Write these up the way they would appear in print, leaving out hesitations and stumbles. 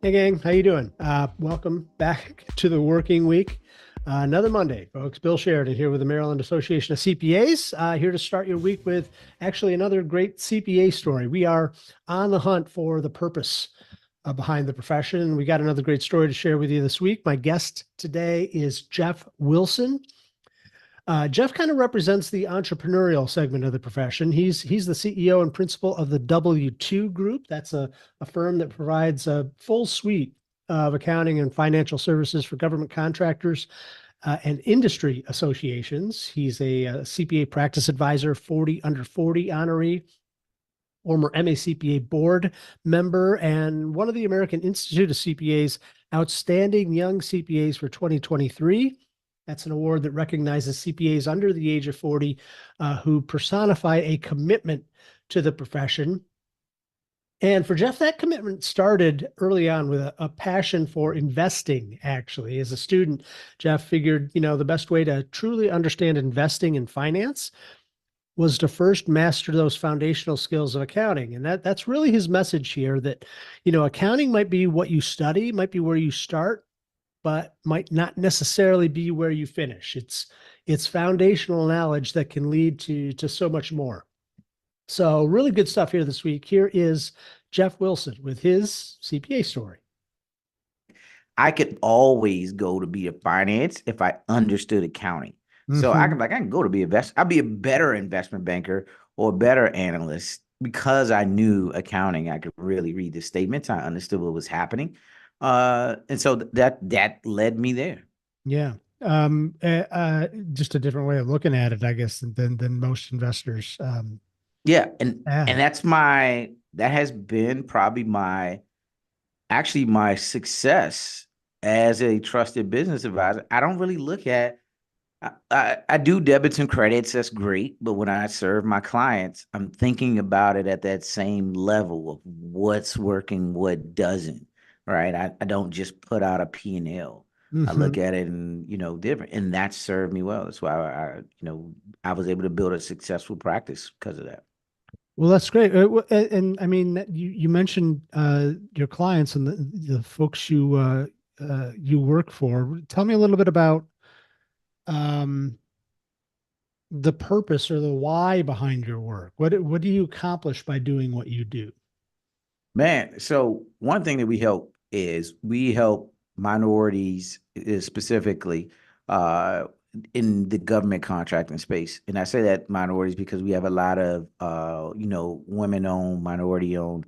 Hey gang, how you doing? Welcome back to the working week. Another Monday, folks. Bill Sheridan here with the Maryland Association of CPAs. Here to start your week with actually another great CPA story. We are on the hunt for the purpose behind the profession. We got another great story to share with you this week. My guest today is Jeff Wilson. Jeff kind of represents the entrepreneurial segment of the profession. He's the CEO and principal of the W2 Group. That's a firm that provides a full suite of accounting and financial services for government contractors and industry associations. He's a CPA practice advisor, 40 under 40 honoree, former MACPA board member, and one of the American Institute of CPAs Outstanding Young CPAs for 2023. That's an award that recognizes CPAs under the age of 40 who personify a commitment to the profession. And for Jeff, that commitment started early on with a passion for investing, actually. As a student, Jeff figured, the best way to truly understand investing and finance was to first master those foundational skills of accounting. And that's really his message here, that, accounting might be what you study, might be where you start, but might not necessarily be where you finish. It's foundational knowledge that can lead to so much more. So really good stuff here this week. Here is Jeff Wilson with his CPA story. I could always go to be a finance if I understood accounting. So I can go to be I'd be a better investment banker or a better analyst because I knew accounting. I could really read the statements. I understood what was happening. And so that led me there. Yeah. Just a different way of looking at it, I guess, than most investors. Yeah, and that has been probably my success as a trusted business advisor. I don't really look at I do debits and credits. That's great. But when I serve my clients, I'm thinking about it at that same level of what's working, what doesn't, right? I don't just put out a P&L. I look at it and, different. And that served me well. That's why I was able to build a successful practice because of that. Well, that's great. And I mean, you mentioned your clients and the folks you work for. Tell me a little bit about um, the purpose or the why behind your work. What do you accomplish by doing what you do? Man, so one thing that we help minorities specifically in the government contracting space. And I say that minorities because we have a lot of women-owned, minority-owned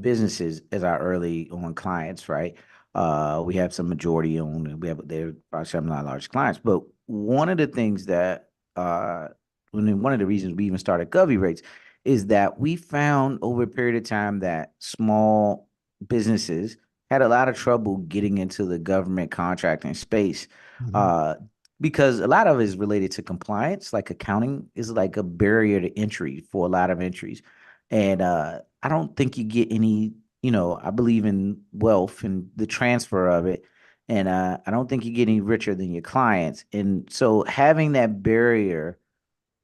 businesses as our early on clients, right? We have some majority-owned, and they're probably some of our large clients. But one of the things that one of the reasons we even started Govy Rates is that we found over a period of time that small businesses had a lot of trouble getting into the government contracting space uh, because a lot of it is related to compliance. Like accounting is like a barrier to entry for a lot of entries. And I don't think you get any, I believe in wealth and the transfer of it. And I don't think you get any richer than your clients. And so having that barrier,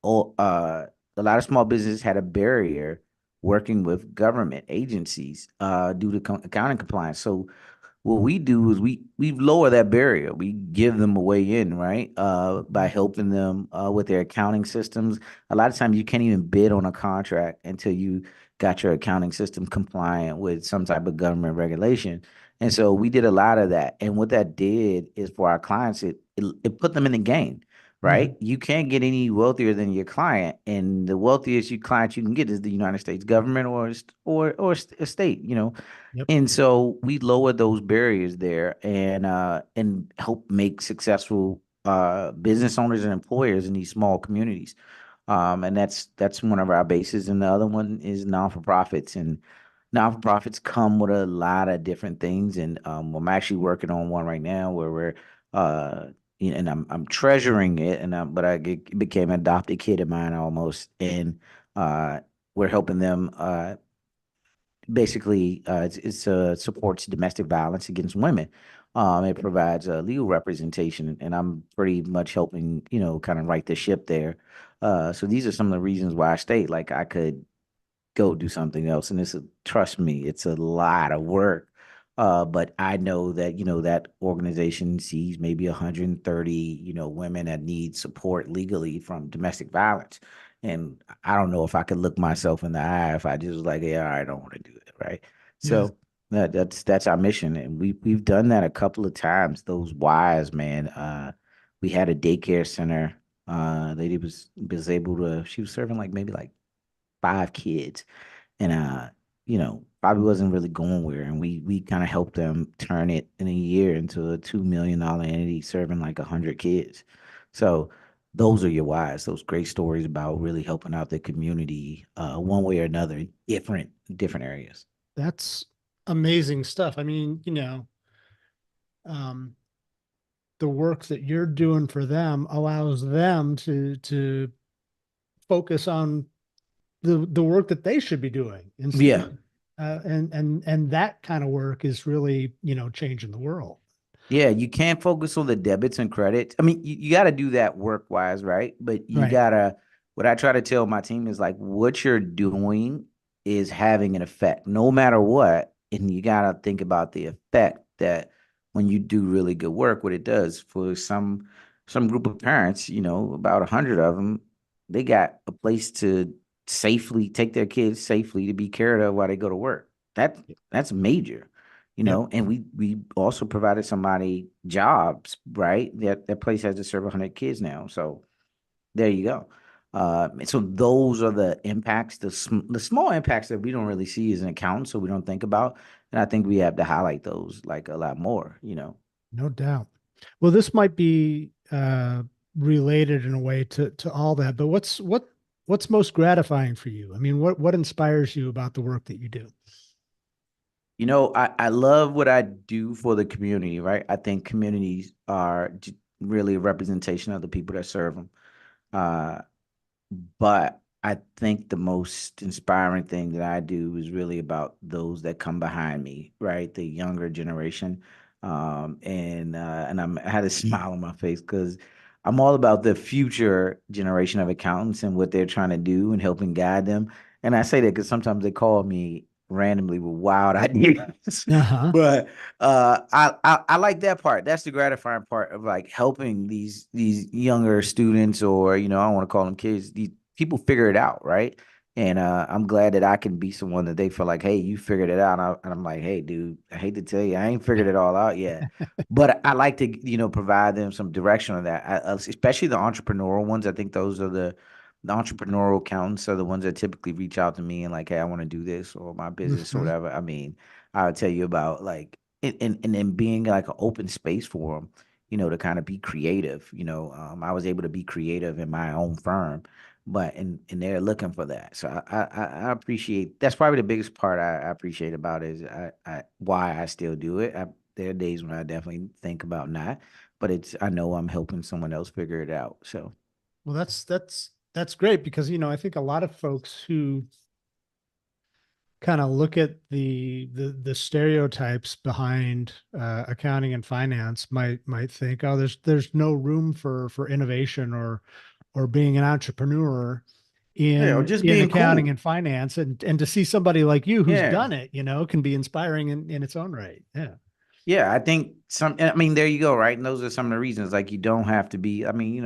oh, a lot of small businesses had a barrier working with government agencies due to accounting compliance. So what we do is we lower that barrier. We give them a way in, right? By helping them with their accounting systems. A lot of times you can't even bid on a contract until you got your accounting system compliant with some type of government regulation. And so we did a lot of that. And what that did is for our clients, it put them in the game, Mm-hmm. right? You can't get any wealthier than your client, and the wealthiest client you can get is the United States government or a state, Yep. and so we lower those barriers there and help make successful business owners and employers in these small communities. And that's one of our bases. And the other one is non-for-profits. And non-for-profits come with a lot of different things. And I'm actually working on one right now where we're and I'm treasuring it, but it became an adopted kid of mine almost. And we're helping them basically supports domestic violence against women. It provides legal representation, and I'm pretty much helping, kind of right the ship there. So these are some of the reasons why I stayed. Like I could go do something else, and trust me, it's a lot of work. But I know that, that organization sees maybe 130, women that need support legally from domestic violence. And I don't know if I could look myself in the eye if I just was like, yeah, I don't want to do it, right? Yes. So that's our mission. And we've done that a couple of times. Those whys, man. We had a daycare center. Lady was able to, she was serving like maybe like 5 kids, and probably wasn't really going where, and we kind of helped them turn it in a year into a $2 million entity serving like 100 kids. So those are your whys, those great stories about really helping out the community, one way or another, different areas. That's amazing stuff. I mean, um, the work that you're doing for them allows them to focus on the work that they should be doing instead. Yeah. And that kind of work is really, changing the world. Yeah, you can't focus on the debits and credits. I mean, you got to do that work wise, right? But you Right. gotta, what I try to tell my team is like, what you're doing is having an effect no matter what. And you got to think about the effect that when you do really good work, what it does for some group of parents, about 100 of them, they got a place to safely take their kids safely to be cared of while they go to work. That's major, Yep. and we also provided somebody jobs, right? That place has to serve 100 kids now. So there you go. So those are the impacts, the small impacts that we don't really see as an accountant, so we don't think about. And I think we have to highlight those like a lot more. No doubt. Well, this might be related in a way to all that, but what's most gratifying for you? I mean, what inspires you about the work that you do? I love what I do for the community, right? I think communities are really a representation of the people that serve them. Uh, But I think the most inspiring thing that I do is really about those that come behind me, right? The younger generation. I had a smile on my face because I'm all about the future generation of accountants and what they're trying to do and helping guide them. And I say that because sometimes they call me randomly with wild ideas. Uh-huh. But I like that part. That's the gratifying part of like helping these younger students, or I don't want to call them kids. These people figure it out, right? And I'm glad that I can be someone that they feel like, hey, you figured it out. And I'm like, hey, dude, I hate to tell you, I ain't figured it all out yet. But I like to, provide them some direction on that, especially the entrepreneurial ones. I think those are the entrepreneurial accountants are the ones that typically reach out to me and like, hey, I want to do this or my business or Mhm. whatever. I mean, I'll tell you about like and then being like an open space for them, to kind of be creative. I was able to be creative in my own firm, but and they're looking for that. So I appreciate that's probably the biggest part I appreciate about it is why I still do it. There are days when I definitely think about not, but I know I'm helping someone else figure it out. So Well, that's great because I think a lot of folks who kind of look at the stereotypes behind accounting and finance might think, oh, there's no room for innovation or being an entrepreneur yeah, or in just in being accounting cool. and finance, and to see somebody like you who's Yeah. done it, can be inspiring in its own right. Yeah. Yeah, I think I mean, there you go, right? And those are some of the reasons. Like, you don't have to be, I mean,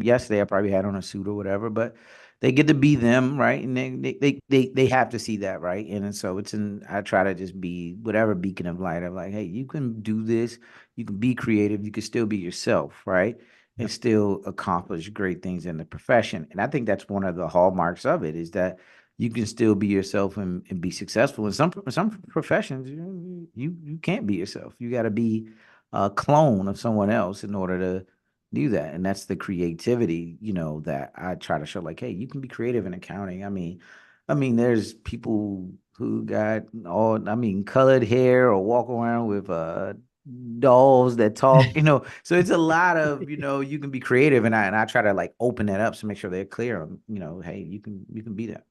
yesterday I probably had on a suit or whatever, but they get to be them, right? And they have to see that, right? And so I try to just be whatever beacon of light of like, hey, you can do this, you can be creative, you can still be yourself, right? And Yep. still accomplish great things in the profession. And I think that's one of the hallmarks of it is that you can still be yourself and be successful. In some professions, you can't be yourself. You got to be a clone of someone else in order to do that. And that's the creativity, that I try to show. Like, hey, you can be creative in accounting. I mean, there's people who got colored hair or walk around with dolls that talk. So it's a lot of, you can be creative, and I try to like open that up to make sure they're clear on, hey, you can be that.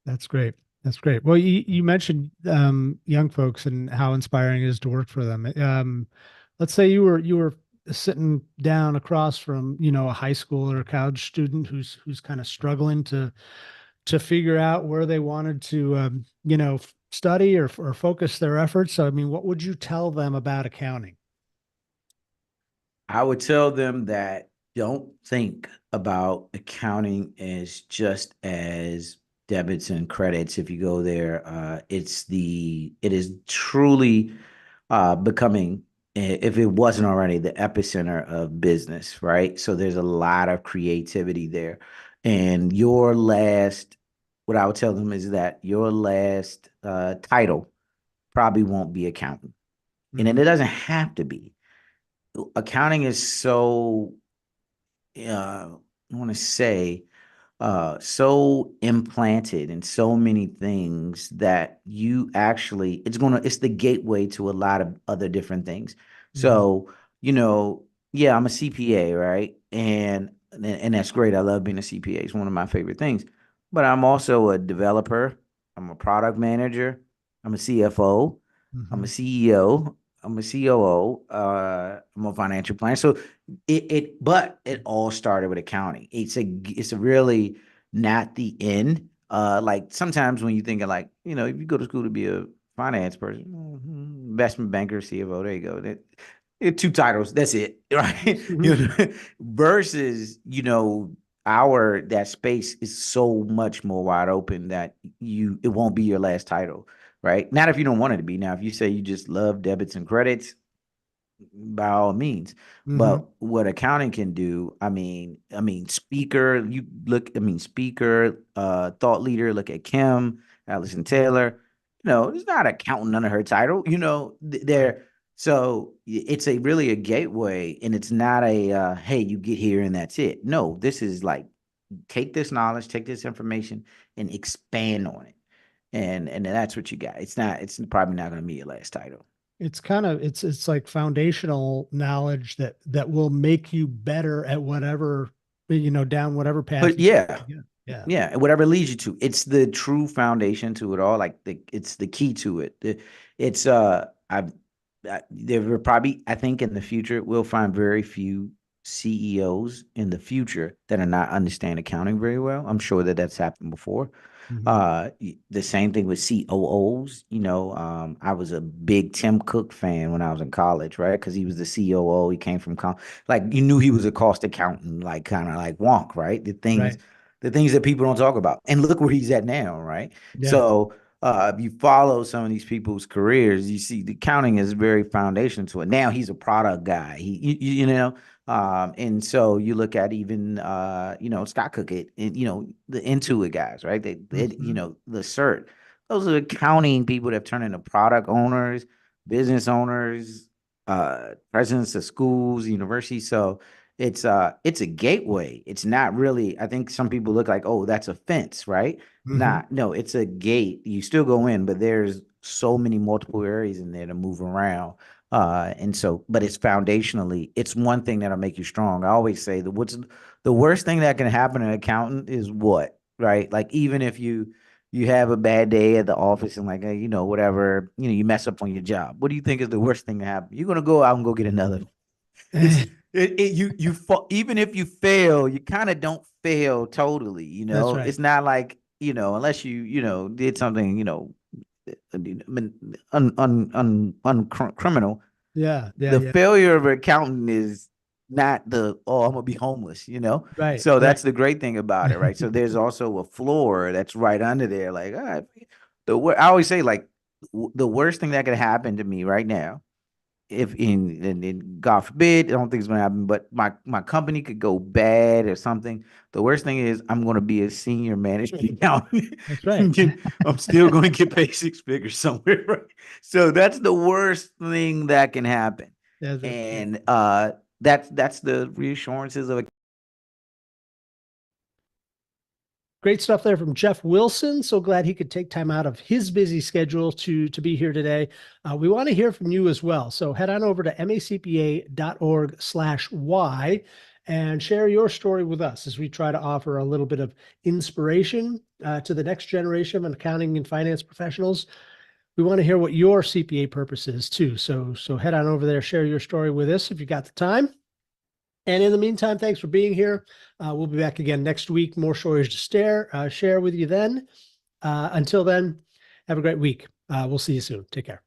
That's great. That's great. Well, you mentioned young folks and how inspiring it is to work for them. Let's say you were sitting down across from a high school or a college student who's kind of struggling to figure out where they wanted to study or focus their efforts? So, I mean, what would you tell them about accounting? I would tell them that don't think about accounting as just as debits and credits. If you go there, it is truly becoming, if it wasn't already, the epicenter of business, right? So there's a lot of creativity there. And what I would tell them is that your last title probably won't be accountant. And Hmm. it doesn't have to be. Accounting is so, I want to say, so implanted in so many things that it's the gateway to a lot of other different things. Hmm. So, yeah, I'm a CPA, right? And that's great. I love being a CPA. It's one of my favorite things. But I'm also a developer. I'm a product manager. I'm a CFO. I'm a Hmm. CEO. I'm a COO. I'm a financial planner. So but it all started with accounting. It's a really not the end. Like sometimes when you think of, like, if you go to school to be a finance person, investment banker, CFO, there you go. Two titles, that's it, right? Hmm. Versus, our that space is so much more wide open that it won't be your last title, right? Not if you don't want it to be. Now, if you say you just love debits and credits, by all means. Hmm. But what accounting can do, speaker, speaker, thought leader, look at Kim, Allison Taylor. It's not accountant under her title. Right. They're so it's a really a gateway, and it's not a hey, you get here and that's it. No, this is like take this knowledge, take this information, and expand on it, and that's what you got. It's probably not going to be your last title. It's kind of it's like foundational knowledge that will make you better at whatever, down whatever path But you yeah, get. Yeah. yeah, and whatever leads you to, it's the true foundation to it all. Like it's the key to it. It's there will probably, I think, in the future we'll find very few CEOs in the future that are not understand accounting very well. I'm sure that that's happened before. Hmm. The same thing with COOs. I was a big Tim Cook fan when I was in college, right? Because he was the COO. He came from like you knew he was a cost accountant, like kind of like wonk, right? Right. The things that people don't talk about. And look where he's at now, right? Yeah. So if you follow some of these people's careers, you see the accounting is very foundational to it. Now he's a product guy. And so you look at even Scott Cook, the Intuit guys, right? Hmm. The CERT. Those are accounting people that have turned into product owners, business owners, presidents of schools, universities. So it's a gateway. It's not really, I think some people look like, oh, that's a fence, right? Hmm. Not, no, it's a gate. You still go in, but there's so many multiple areas in there to move around. And so, but it's foundationally, it's one thing that'll make you strong. I always say that what's the worst thing that can happen to an accountant is what, right? Like even if you have a bad day at the office and like, whatever, you mess up on your job. What do you think is the worst thing to happen? You're gonna go out and go get another. It's even if you fail, you kind of don't fail totally. That's right. It's not like unless you did something criminal. Yeah. Yeah. The Yeah. failure of an accountant is not I'm gonna be homeless. Right. So Right. that's the great thing about it, right? So there's also a floor that's right under there. Like, all right, I always say, like, the worst thing that could happen to me right now, if in God forbid, I don't think it's gonna happen, but my company could go bad or something. The worst thing is I'm gonna be a senior management accountant. That's right. I'm still gonna get paid six figures somewhere, right? So that's the worst thing that can happen. That's it. And that's the reassurances of a Great stuff there from Jeff Wilson. So glad he could take time out of his busy schedule to be here today. We want to hear from you as well. So head on over to macpa.org/y and share your story with us as we try to offer a little bit of inspiration to the next generation of accounting and finance professionals. We want to hear what your CPA purpose is too. So head on over there, share your story with us if you got the time. And in the meantime, thanks for being here. We'll be back again next week. More stories to share with you then. Until then, have a great week. We'll see you soon. Take care.